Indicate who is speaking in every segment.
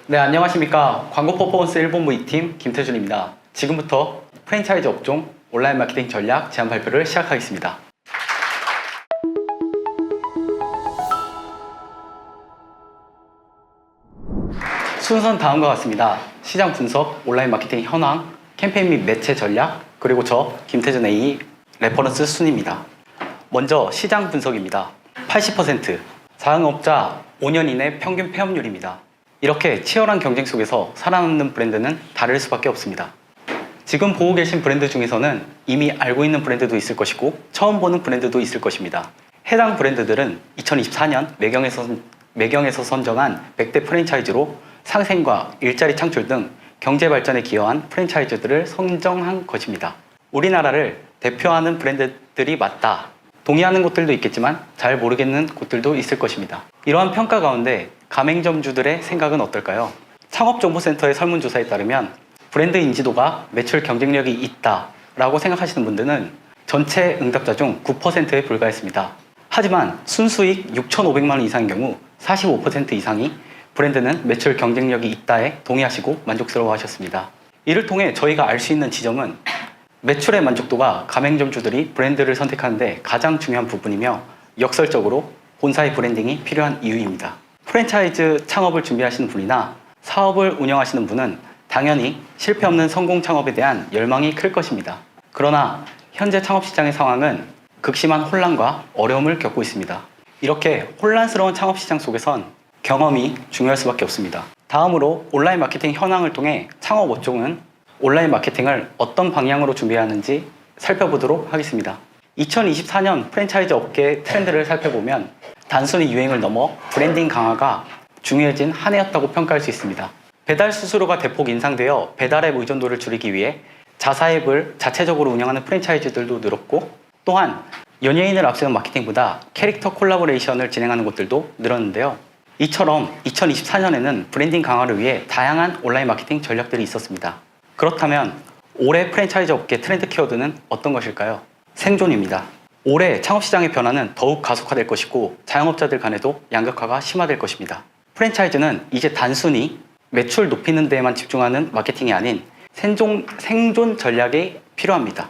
Speaker 1: 네, 안녕하십니까. 광고 퍼포먼스 1본부 2팀 김태준입니다. 지금부터 프랜차이즈 업종 온라인 마케팅 전략 제안 발표를 시작하겠습니다. 순서는 다음과 같습니다. 시장 분석, 온라인 마케팅 현황, 캠페인 및 매체 전략, 그리고 저 김태준 A 레퍼런스 순입니다. 먼저 시장 분석입니다. 80%, 자영업자 5년 이내 평균 폐업률입니다. 이렇게 치열한 경쟁 속에서 살아남는 브랜드는 다를 수밖에 없습니다. 지금 보고 계신 브랜드 중에서는 이미 알고 있는 브랜드도 있을 것이고 처음 보는 브랜드도 있을 것입니다. 해당 브랜드들은 2024년 매경에서 선정한 100대 프랜차이즈로 상생과 일자리 창출 등 경제 발전에 기여한 프랜차이즈들을 선정한 것입니다. 우리나라를 대표하는 브랜드들이 맞다. 동의하는 곳들도 있겠지만 잘 모르겠는 곳들도 있을 것입니다. 이러한 평가 가운데 가맹점주들의 생각은 어떨까요? 창업정보센터의 설문조사에 따르면 브랜드 인지도가 매출 경쟁력이 있다 라고 생각하시는 분들은 전체 응답자 중 9%에 불과했습니다. 하지만 순수익 6,500만 원 이상인 경우 45% 이상이 브랜드는 매출 경쟁력이 있다에 동의하시고 만족스러워 하셨습니다. 이를 통해 저희가 알 수 있는 지점은 매출의 만족도가 가맹점주들이 브랜드를 선택하는데 가장 중요한 부분이며 역설적으로 본사의 브랜딩이 필요한 이유입니다. 프랜차이즈 창업을 준비하시는 분이나 사업을 운영하시는 분은 당연히 실패 없는 성공 창업에 대한 열망이 클 것입니다. 그러나 현재 창업시장의 상황은 극심한 혼란과 어려움을 겪고 있습니다. 이렇게 혼란스러운 창업시장 속에선 경험이 중요할 수밖에 없습니다. 다음으로 온라인 마케팅 현황을 통해 창업 업종은 온라인 마케팅을 어떤 방향으로 준비해야 하는지 살펴보도록 하겠습니다. 2024년 프랜차이즈 업계의 트렌드를 살펴보면 단순히 유행을 넘어 브랜딩 강화가 중요해진 한 해였다고 평가할 수 있습니다. 배달 수수료가 대폭 인상되어 배달앱 의존도를 줄이기 위해 자사앱을 자체적으로 운영하는 프랜차이즈들도 늘었고, 또한 연예인을 앞세운 마케팅보다 캐릭터 콜라보레이션을 진행하는 곳들도 늘었는데요. 이처럼 2024년에는 브랜딩 강화를 위해 다양한 온라인 마케팅 전략들이 있었습니다. 그렇다면 올해 프랜차이즈 업계 트렌드 키워드는 어떤 것일까요? 생존입니다. 올해 창업시장의 변화는 더욱 가속화될 것이고 자영업자들 간에도 양극화가 심화될 것입니다. 프랜차이즈는 이제 단순히 매출 높이는 데에만 집중하는 마케팅이 아닌 생존 전략이 필요합니다.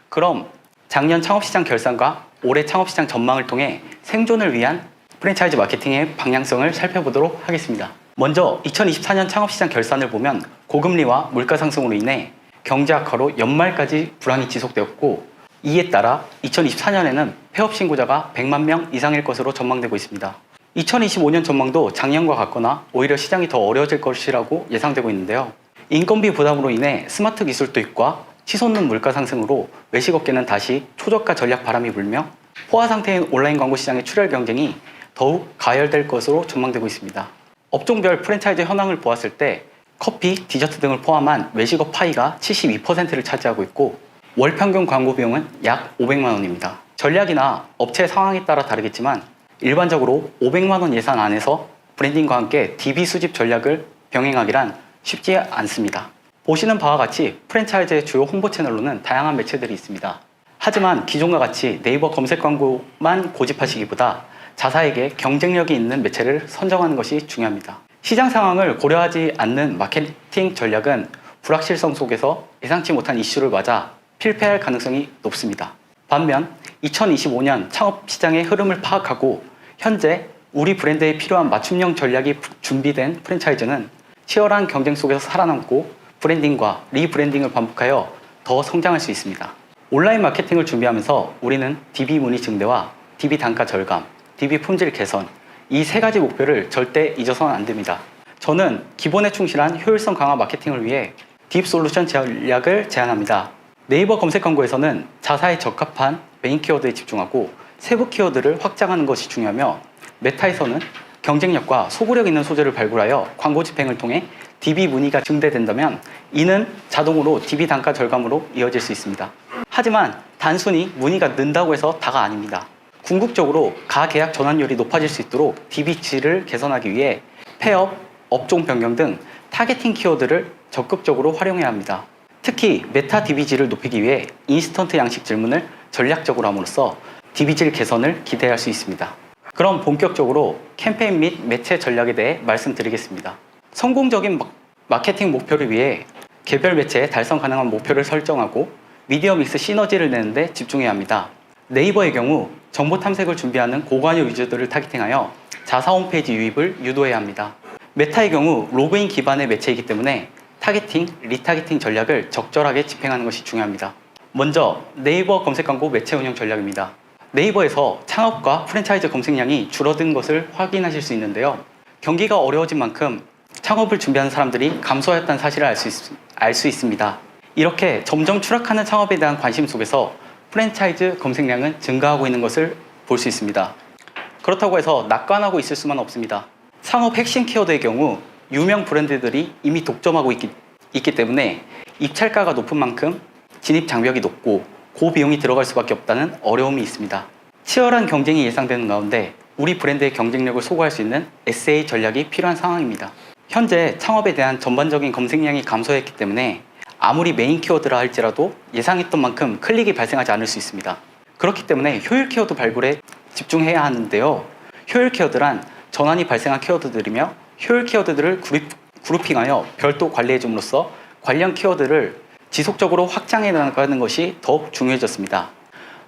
Speaker 1: 그럼 작년 창업시장 결산과 올해 창업시장 전망을 통해 생존을 위한 프랜차이즈 마케팅의 방향성을 살펴보도록 하겠습니다. 먼저 2024년 창업시장 결산을 보면 고금리와 물가 상승으로 인해 경제 악화로 연말까지 불황이 지속되었고, 이에 따라 2024년에는 폐업 신고자가 100만 명 이상일 것으로 전망되고 있습니다. 2025년 전망도 작년과 같거나 오히려 시장이 더 어려워질 것이라고 예상되고 있는데요. 인건비 부담으로 인해 스마트 기술 도입과 치솟는 물가 상승으로 외식업계는 다시 초저가 전략 바람이 불며 포화 상태인 온라인 광고 시장의 출혈 경쟁이 더욱 가열될 것으로 전망되고 있습니다. 업종별 프랜차이즈 현황을 보았을 때 커피, 디저트 등을 포함한 외식업 파이가 72%를 차지하고 있고 월 평균 광고 비용은 약 500만 원입니다. 전략이나 업체 상황에 따라 다르겠지만 일반적으로 500만 원 예산 안에서 브랜딩과 함께 DB 수집 전략을 병행하기란 쉽지 않습니다. 보시는 바와 같이 프랜차이즈의 주요 홍보 채널로는 다양한 매체들이 있습니다. 하지만 기존과 같이 네이버 검색 광고만 고집하시기보다 자사에게 경쟁력이 있는 매체를 선정하는 것이 중요합니다. 시장 상황을 고려하지 않는 마케팅 전략은 불확실성 속에서 예상치 못한 이슈를 맞아 필패할 가능성이 높습니다. 반면 2025년 창업 시장의 흐름을 파악하고 현재 우리 브랜드에 필요한 맞춤형 전략이 준비된 프랜차이즈는 치열한 경쟁 속에서 살아남고 브랜딩과 리브랜딩을 반복하여 더 성장할 수 있습니다. 온라인 마케팅을 준비하면서 우리는 DB 문의 증대와 DB 단가 절감, DB 품질 개선, 이 세 가지 목표를 절대 잊어서는 안 됩니다. 저는 기본에 충실한 효율성 강화 마케팅을 위해 딥 솔루션 전략을 제안합니다. 네이버 검색 광고에서는 자사에 적합한 메인 키워드에 집중하고 세부 키워드를 확장하는 것이 중요하며, 메타에서는 경쟁력과 소구력 있는 소재를 발굴하여 광고 집행을 통해 DB 문의가 증대된다면 이는 자동으로 DB 단가 절감으로 이어질 수 있습니다. 하지만 단순히 문의가 는다고 해서 다가 아닙니다. 궁극적으로 가계약 전환율이 높아질 수 있도록 DB 질을 개선하기 위해 폐업, 업종 변경 등 타겟팅 키워드를 적극적으로 활용해야 합니다. 특히 메타 DB질을 높이기 위해 인스턴트 양식 질문을 전략적으로 함으로써 DB질 개선을 기대할 수 있습니다. 그럼 본격적으로 캠페인 및 매체 전략에 대해 말씀드리겠습니다. 성공적인 마케팅 목표를 위해 개별 매체에 달성 가능한 목표를 설정하고 미디어 믹스 시너지를 내는 데 집중해야 합니다. 네이버의 경우 정보 탐색을 준비하는 고관여 유저들을 타겟팅하여 자사 홈페이지 유입을 유도해야 합니다. 메타의 경우 로그인 기반의 매체이기 때문에 타겟팅, 리타겟팅 전략을 적절하게 집행하는 것이 중요합니다. 먼저 네이버 검색 광고 매체 운영 전략입니다. 네이버에서 창업과 프랜차이즈 검색량이 줄어든 것을 확인하실 수 있는데요. 경기가 어려워진 만큼 창업을 준비하는 사람들이 감소하였다는 사실을 알 수 있습니다. 이렇게 점점 추락하는 창업에 대한 관심 속에서 프랜차이즈 검색량은 증가하고 있는 것을 볼 수 있습니다. 그렇다고 해서 낙관하고 있을 수만 없습니다. 창업 핵심 키워드의 경우 유명 브랜드들이 이미 독점하고 있기 때문에 입찰가가 높은 만큼 진입 장벽이 높고 고비용이 들어갈 수밖에 없다는 어려움이 있습니다. 치열한 경쟁이 예상되는 가운데 우리 브랜드의 경쟁력을 소구할 수 있는 SA 전략이 필요한 상황입니다. 현재 창업에 대한 전반적인 검색량이 감소했기 때문에 아무리 메인 키워드라 할지라도 예상했던 만큼 클릭이 발생하지 않을 수 있습니다. 그렇기 때문에 효율 키워드 발굴에 집중해야 하는데요. 효율 키워드란 전환이 발생한 키워드들이며 효율 키워드들을 그룹핑하여 별도 관리해 줌으로써 관련 키워드를 지속적으로 확장해 나가는 것이 더욱 중요해졌습니다.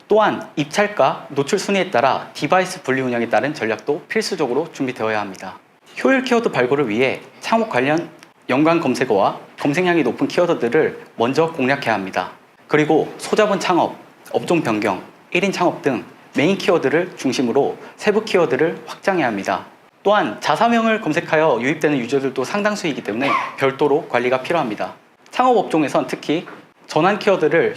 Speaker 1: 또한 입찰가, 노출 순위에 따라 디바이스 분리 운영에 따른 전략도 필수적으로 준비되어야 합니다. 효율 키워드 발굴을 위해 창업 관련 연관 검색어와 검색량이 높은 키워드들을 먼저 공략해야 합니다. 그리고 소자본 창업, 업종 변경, 1인 창업 등 메인 키워드를 중심으로 세부 키워드를 확장해야 합니다. 또한 자사명을 검색하여 유입되는 유저들도 상당수이기 때문에 별도로 관리가 필요합니다. 창업 업종에선 특히 전환 키워드를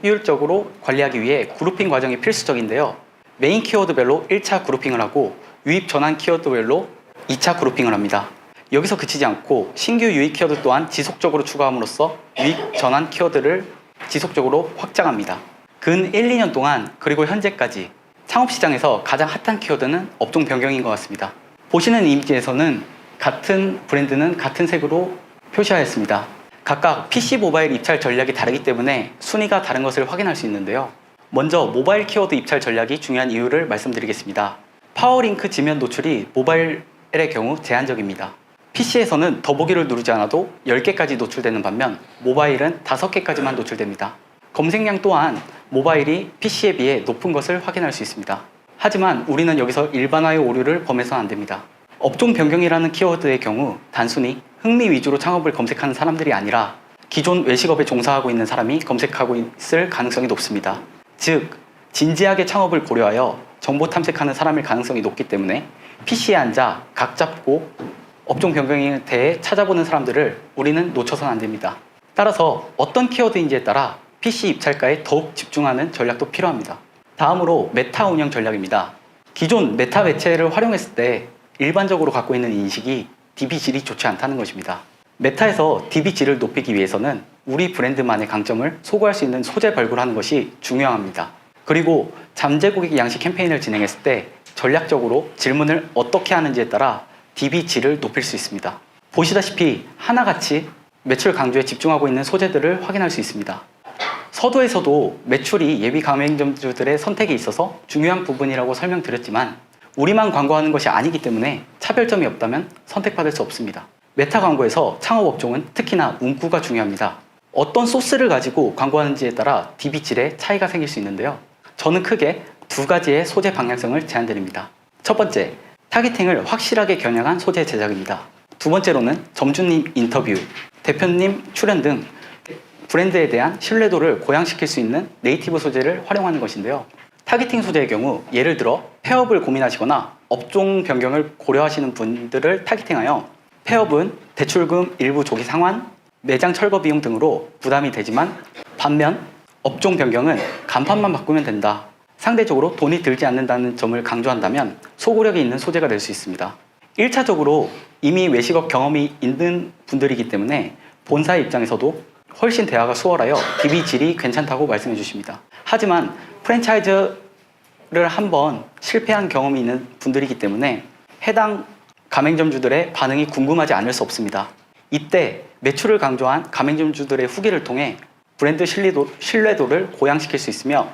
Speaker 1: 효율적으로 관리하기 위해 그룹핑 과정이 필수적인데요. 메인 키워드별로 1차 그룹핑을 하고 유입 전환 키워드별로 2차 그룹핑을 합니다. 여기서 그치지 않고 신규 유입 키워드 또한 지속적으로 추가함으로써 유입 전환 키워드를 지속적으로 확장합니다. 근 1, 2년 동안 그리고 현재까지 창업시장에서 가장 핫한 키워드는 업종 변경인 것 같습니다. 보시는 이미지에서는 같은 브랜드는 같은 색으로 표시하였습니다. 각각 PC 모바일 입찰 전략이 다르기 때문에 순위가 다른 것을 확인할 수 있는데요. 먼저 모바일 키워드 입찰 전략이 중요한 이유를 말씀드리겠습니다. 파워링크 지면 노출이 모바일의 경우 제한적입니다. PC에서는 더보기를 누르지 않아도 10개까지 노출되는 반면 모바일은 5개까지만 노출됩니다. 검색량 또한 모바일이 PC에 비해 높은 것을 확인할 수 있습니다. 하지만 우리는 여기서 일반화의 오류를 범해서는 안 됩니다. 업종 변경이라는 키워드의 경우 단순히 흥미 위주로 창업을 검색하는 사람들이 아니라 기존 외식업에 종사하고 있는 사람이 검색하고 있을 가능성이 높습니다. 즉, 진지하게 창업을 고려하여 정보 탐색하는 사람일 가능성이 높기 때문에 PC에 앉아 각 잡고 업종 변경에 대해 찾아보는 사람들을 우리는 놓쳐서는 안 됩니다. 따라서 어떤 키워드인지에 따라 PC 입찰가에 더욱 집중하는 전략도 필요합니다. 다음으로 메타 운영 전략입니다. 기존 메타 매체를 활용했을 때 일반적으로 갖고 있는 인식이 DB 질이 좋지 않다는 것입니다. 메타에서 DB 질을 높이기 위해서는 우리 브랜드만의 강점을 소구할 수 있는 소재 발굴하는 것이 중요합니다. 그리고 잠재 고객 양식 캠페인을 진행했을 때 전략적으로 질문을 어떻게 하는지에 따라 DB 질을 높일 수 있습니다. 보시다시피 하나같이 매출 강조에 집중하고 있는 소재들을 확인할 수 있습니다. 서두에서도 매출이 예비 가맹점주들의 선택에 있어서 중요한 부분이라고 설명드렸지만 우리만 광고하는 것이 아니기 때문에 차별점이 없다면 선택받을 수 없습니다. 메타 광고에서 창업 업종은 특히나 문구가 중요합니다. 어떤 소스를 가지고 광고하는지에 따라 DB 질에 차이가 생길 수 있는데요. 저는 크게 두 가지의 소재 방향성을 제안드립니다. 첫 번째, 타겟팅을 확실하게 겨냥한 소재 제작입니다. 두 번째로는 점주님 인터뷰, 대표님 출연 등 브랜드에 대한 신뢰도를 고양시킬 수 있는 네이티브 소재를 활용하는 것인데요. 타겟팅 소재의 경우 예를 들어 폐업을 고민하시거나 업종 변경을 고려하시는 분들을 타겟팅하여 폐업은 대출금 일부 조기 상환, 매장 철거 비용 등으로 부담이 되지만 반면 업종 변경은 간판만 바꾸면 된다. 상대적으로 돈이 들지 않는다는 점을 강조한다면 소구력이 있는 소재가 될 수 있습니다. 1차적으로 이미 외식업 경험이 있는 분들이기 때문에 본사의 입장에서도 훨씬 대화가 수월하여 DB 질이 괜찮다고 말씀해 주십니다. 하지만 프랜차이즈를 한번 실패한 경험이 있는 분들이기 때문에 해당 가맹점주들의 반응이 궁금하지 않을 수 없습니다. 이때 매출을 강조한 가맹점주들의 후기를 통해 브랜드 신뢰도를 고양시킬 수 있으며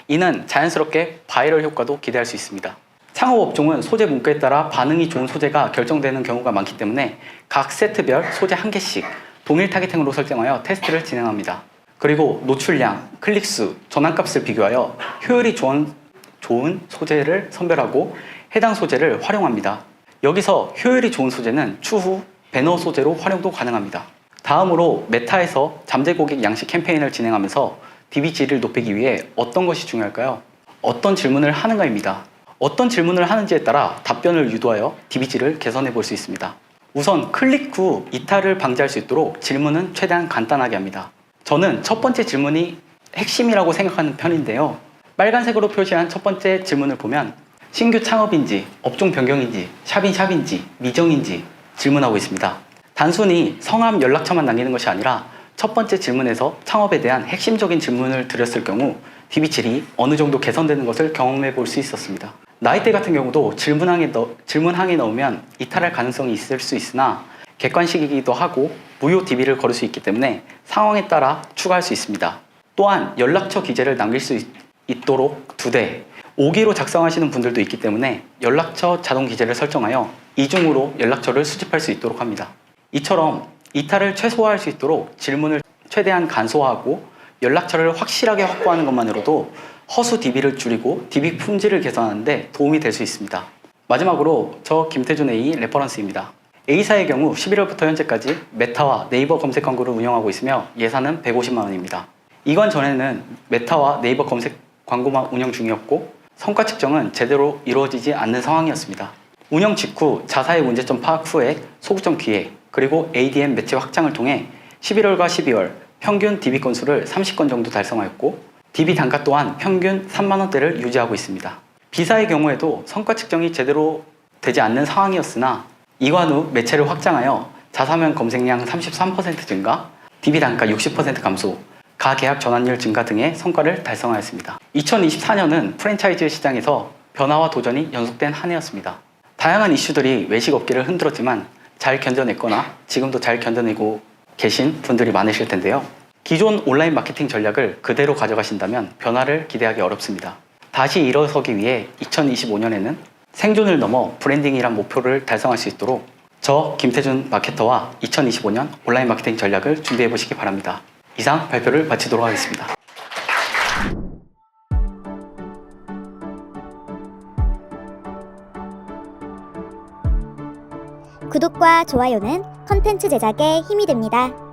Speaker 1: 이는 자연스럽게 바이럴 효과도 기대할 수 있습니다. 창업 업종은 소재 문구에 따라 반응이 좋은 소재가 결정되는 경우가 많기 때문에 각 세트별 소재 한 개씩 동일 타겟팅으로 설정하여 테스트를 진행합니다. 그리고 노출량, 클릭수, 전환값을 비교하여 효율이 좋은 소재를 선별하고 해당 소재를 활용합니다. 여기서 효율이 좋은 소재는 추후 배너 소재로 활용도 가능합니다. 다음으로 메타에서 잠재 고객 양식 캠페인을 진행하면서 DBG를 높이기 위해 어떤 것이 중요할까요? 어떤 질문을 하는가입니다. 어떤 질문을 하는지에 따라 답변을 유도하여 DBG를 개선해 볼 수 있습니다. 우선 클릭 후 이탈을 방지할 수 있도록 질문은 최대한 간단하게 합니다. 저는 첫 번째 질문이 핵심이라고 생각하는 편인데요. 빨간색으로 표시한 첫 번째 질문을 보면 신규 창업인지, 업종 변경인지, 샵인지, 미정인지 질문하고 있습니다. 단순히 성함, 연락처만 남기는 것이 아니라 첫 번째 질문에서 창업에 대한 핵심적인 질문을 드렸을 경우 DB질이 어느 정도 개선되는 것을 경험해 볼 수 있었습니다. 나이대 같은 경우도 질문항에 넣으면 이탈할 가능성이 있을 수 있으나 객관식이기도 하고 무효 DB를 걸을 수 있기 때문에 상황에 따라 추가할 수 있습니다. 또한 연락처 기재를 남길 수 있도록 2대, 5기로 작성하시는 분들도 있기 때문에 연락처 자동 기재를 설정하여 이중으로 연락처를 수집할 수 있도록 합니다. 이처럼 이탈을 최소화할 수 있도록 질문을 최대한 간소화하고 연락처를 확실하게 확보하는 것만으로도 허수 DB를 줄이고 DB 품질을 개선하는 데 도움이 될 수 있습니다. 마지막으로 저 김태준 A 레퍼런스입니다. A사의 경우 11월부터 현재까지 메타와 네이버 검색 광고를 운영하고 있으며 예산은 150만 원입니다. 이건 전에는 메타와 네이버 검색 광고만 운영 중이었고 성과 측정은 제대로 이루어지지 않는 상황이었습니다. 운영 직후 자사의 문제점 파악 후에 소구점 기획 그리고 ADM 매체 확장을 통해 11월과 12월 평균 DB 건수를 30건 정도 달성하였고 DB 단가 또한 평균 3만원대를 유지하고 있습니다. B사의 경우에도 성과 측정이 제대로 되지 않는 상황이었으나 이관 후 매체를 확장하여 자사면 검색량 33% 증가, DB 단가 60% 감소, 가계약 전환율 증가 등의 성과를 달성하였습니다. 2024년은 프랜차이즈 시장에서 변화와 도전이 연속된 한 해였습니다. 다양한 이슈들이 외식업계를 흔들었지만 잘 견뎌냈거나 지금도 잘 견뎌내고 계신 분들이 많으실 텐데요. 기존 온라인 마케팅 전략을 그대로 가져가신다면 변화를 기대하기 어렵습니다. 다시 일어서기 위해 2025년에는 생존을 넘어 브랜딩이란 목표를 달성할 수 있도록 저 김태준 마케터와 2025년 온라인 마케팅 전략을 준비해 보시기 바랍니다. 이상 발표를 마치도록 하겠습니다.
Speaker 2: 구독과 좋아요는 컨텐츠 제작에 힘이 됩니다.